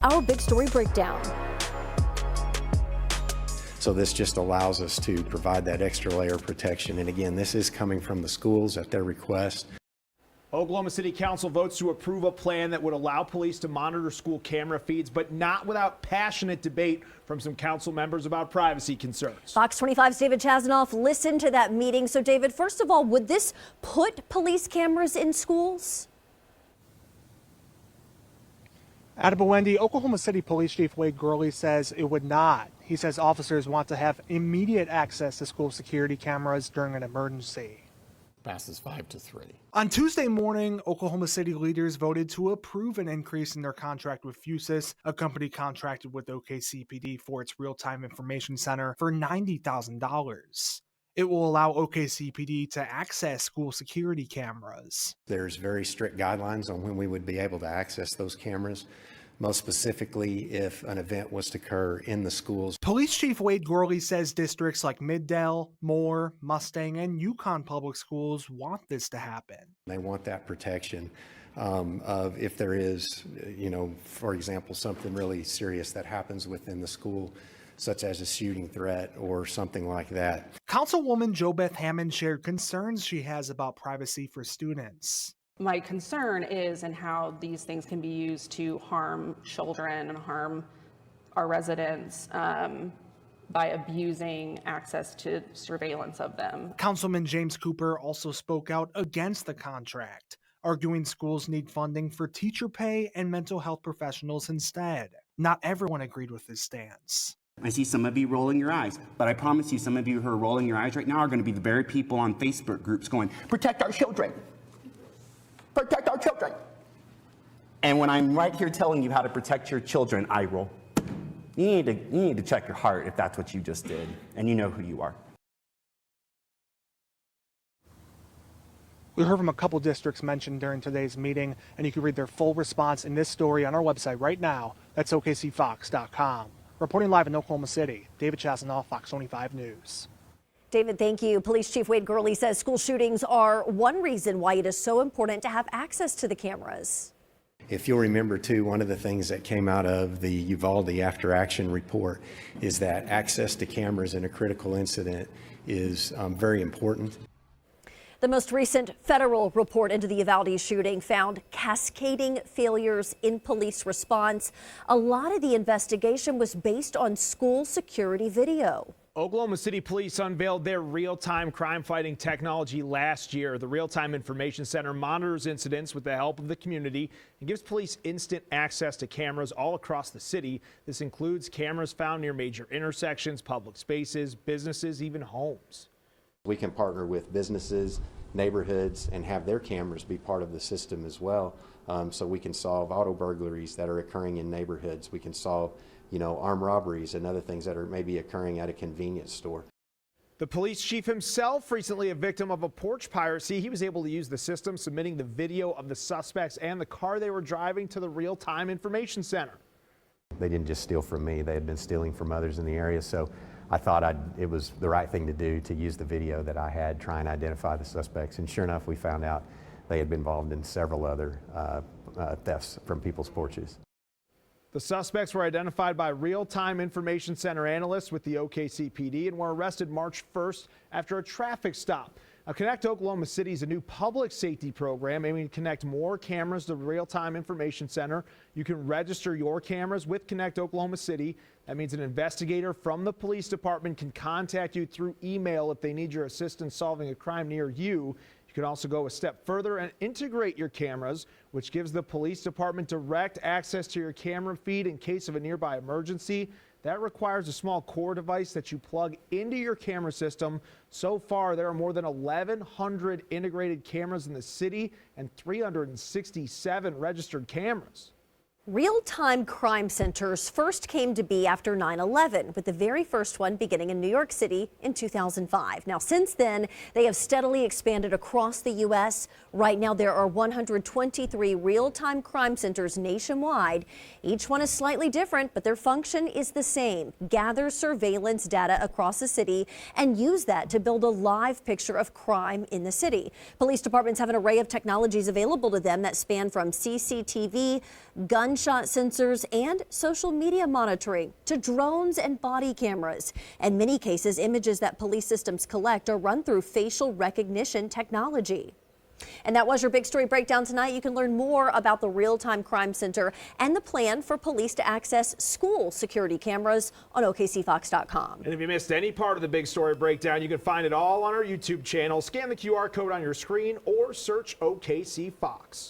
Our big story breakdown. So this just allows us to provide that extra layer of protection. And again, this is coming from the schools at their request. Oklahoma City Council votes to approve a plan that would allow police to monitor school camera feeds, but not without passionate debate from some council members about privacy concerns. Fox 25's David Chasanoff listened to that meeting. So, David, first of all, would this put police cameras in schools? Wendy, Oklahoma City Police Chief Wade Gurley says it would not. He says officers want to have immediate access to school security cameras during an emergency. Passes 5-3. On Tuesday morning, Oklahoma City leaders voted to approve an increase in their contract with Fusus, a company contracted with OKCPD for its real-time information center, for $90,000. It will allow OKCPD to access school security cameras. There's very strict guidelines on when we would be able to access those cameras. Most specifically, if an event was to occur in the schools. Police Chief Wade Gurley says districts like Middale, Moore, Mustang, and Yukon public schools want this to happen. They want that protection of if there is, for example, something really serious that happens within the school, such as a shooting threat or something like that. Councilwoman JoBeth Hammond shared concerns she has about privacy for students. My concern is in how these things can be used to harm children and harm our residents by abusing access to surveillance of them. Councilman James Cooper also spoke out against the contract, arguing schools need funding for teacher pay and mental health professionals instead. Not everyone agreed with his stance. I see some of you rolling your eyes, but I promise you some of you who are rolling your eyes right now are going to be the very people on Facebook groups going, protect our children. Protect our children. And when I'm right here telling you how to protect your children, I roll. You need to check your heart if that's what you just did, and you know who you are. We heard from a couple districts mentioned during today's meeting, and you can read their full response in this story on our website right now. That's OKCFox.com. Reporting live in Oklahoma City, David Chasanoff, Fox 25 News. David, thank you. Police Chief Wade Gurley says school shootings are one reason why it is so important to have access to the cameras. If you'll remember, too, one of the things that came out of the Uvalde after action report is that access to cameras in a critical incident is very important. The most recent federal report into the Uvalde shooting found cascading failures in police response. A lot of the investigation was based on school security video. Oklahoma City Police unveiled their real-time crime-fighting technology last year. The Real-Time Information Center monitors incidents with the help of the community and gives police instant access to cameras all across the city. This includes cameras found near major intersections, public spaces, businesses, even homes. We can partner with businesses, neighborhoods, and have their cameras be part of the system as well. So we can solve auto burglaries that are occurring in neighborhoods. We can solve armed robberies and other things that are maybe occurring at a convenience store. The police chief himself, recently a victim of a porch piracy, he was able to use the system, submitting the video of the suspects and the car they were driving to the Real-Time Information Center. They didn't just steal from me, they had been stealing from others in the area, so I thought it was the right thing to do to use the video that I had, try and identify the suspects, and sure enough we found out they had been involved in several other thefts from people's porches. The suspects were identified by Real-Time Information Center analysts with the OKCPD and were arrested March 1st after a traffic stop. Now, Connect Oklahoma City is a new public safety program aiming to connect more cameras to the Real-Time Information Center. You can register your cameras with Connect Oklahoma City. That means an investigator from the police department can contact you through email if they need your assistance solving a crime near you. You can also go a step further and integrate your cameras, which gives the police department direct access to your camera feed in case of a nearby emergency. That requires a small core device that you plug into your camera system. So far, there are more than 1,100 integrated cameras in the city and 367 registered cameras. Real-time crime centers first came to be after 9/11, with the very first one beginning in New York City in 2005. Now, since then, they have steadily expanded across the U.S. Right now, there are 123 real-time crime centers nationwide. Each one is slightly different, but their function is the same: gather surveillance data across the city and use that to build a live picture of crime in the city. Police departments have an array of technologies available to them that span from CCTV, gun gunshot sensors and social media monitoring to drones and body cameras. In many cases, images that police systems collect are run through facial recognition technology. And that was your big story breakdown tonight. You can learn more about the Real-Time Crime Center and the plan for police to access school security cameras on OKCFox.com. And if you missed any part of the big story breakdown, you can find it all on our YouTube channel. Scan the QR code on your screen or search OKC Fox.